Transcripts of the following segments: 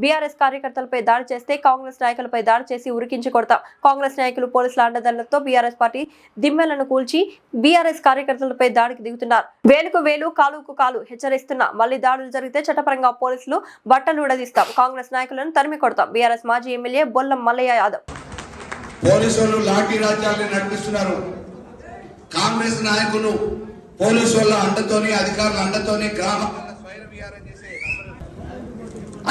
BRS కార్యకర్తలపై దాడి చేస్తే కాంగ్రెస్ నాయకులపై దాడి చేసి ఉరికించి కొడతాం. కాంగ్రెస్ నాయకులు పోలీసుల అండదండలతో బీఆర్ఎస్ పార్టీ దిమ్మెలను కూల్చి బీఆర్ఎస్ కార్యకర్తలపై దాడికి దిగుతున్నారు. వేలుకు వేలు కాలుకు కాలు హెచ్చరిస్తున్నా. మళ్లీ దాడులు జరిగితే చట్టపరంగా పోలీసులు బట్టలు ఉడదీస్తాం. కాంగ్రెస్ నాయకులను తరిమి కొడతాం. బీఆర్ఎస్ మాజీ ఎమ్మెల్యే బొల్లం మల్లయ్య యాదవ్. పోలీసులు లాఠీ రాజ్యాలను నడిపిస్తున్నారు. కాంగ్రెస్ నాయకులు పోలీసు వాళ్ళ అండతోని అధికారుల అండతోని గ్రామాల స్వైర విహారం చేసే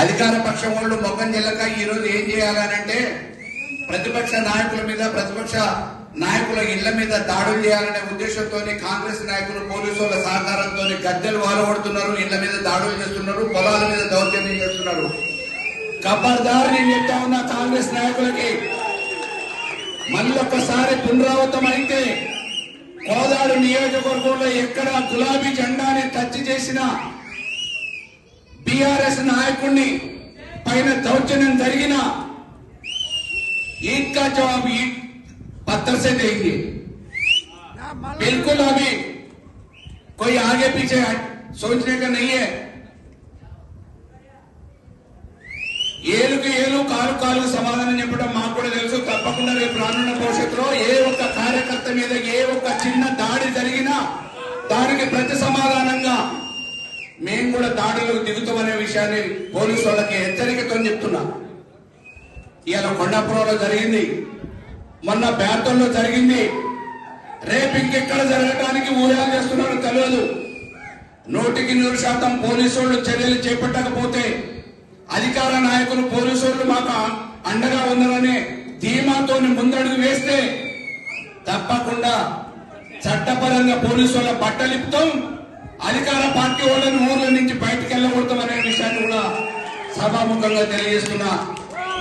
అధికార పక్షం వాళ్ళు మొగ్గం చెల్లక ఈ రోజు ఏం చేయాలనంటే ప్రతిపక్ష నాయకుల మీద ప్రతిపక్ష నాయకుల ఇళ్ల మీద దాడులు చేయాలనే ఉద్దేశంతో కాంగ్రెస్ నాయకులు పోలీసు వాళ్ళ సహకారంతో గద్దెలు వాలబడుతున్నారు, ఇళ్ల మీద దాడులు చేస్తున్నారు, పొలాల మీద దౌర్జన్యం చేస్తున్నారు. ఖబర్దార్ నేను చెప్తా ఉన్నా కాంగ్రెస్ నాయకులకి, మళ్ళొక్కసారి పునరావృతం అయితే కోదాడు నియోజకవర్గంలో ఎక్కడ గులాబీ జెండాని టచ్ చేసిన బీఆర్ఎస్ నాయకుడిని పైన దౌర్జన్యం జరిగిన ईद का जवाब ईद पत्थर से देंगे. बिल्कुल अभी कोई आगे पीछे सोचने का नहीं है. ఏలుకు ఏలు కాలు కాలుకు సమాధానం చెప్పడం మాకు కూడా తెలుసు. తప్పకుండా రేపు రానున్న భవిష్యత్తులో ఏ ఒక్క కార్యకర్త మీద ఏ ఒక్క చిన్న దాడి జరిగినా దానికి ప్రతి సమాధానంగా మేము కూడా దాడులకు దిగుతామనే విషయాన్ని పోలీసు వాళ్ళకి హెచ్చరికతో చెప్తున్నా. ఇవాళ కొండాపురంలో జరిగింది, మొన్న బేర్తల్లో జరిగింది, రేపు ఇంకెక్కడ జరగడానికి ఊహలు చేస్తున్నారో తెలియదు. 100% పోలీసు వాళ్ళు చర్యలు చేపట్టకపోతే అధికార నాయకులు పోలీసు వాళ్ళు మాకు అండగా ఉన్నారనే ధీమాతో ముందడుగు వేస్తే తప్పకుండా చట్టపరంగా పోలీసు వాళ్ళ బట్టలిపుతాం, అధికార పార్టీ వాళ్ళని ఊర్ల నుంచి బయటకు వెళ్ళకూడతాం అనే విషయాన్ని కూడా సభాముఖంగా తెలియజేస్తున్నా.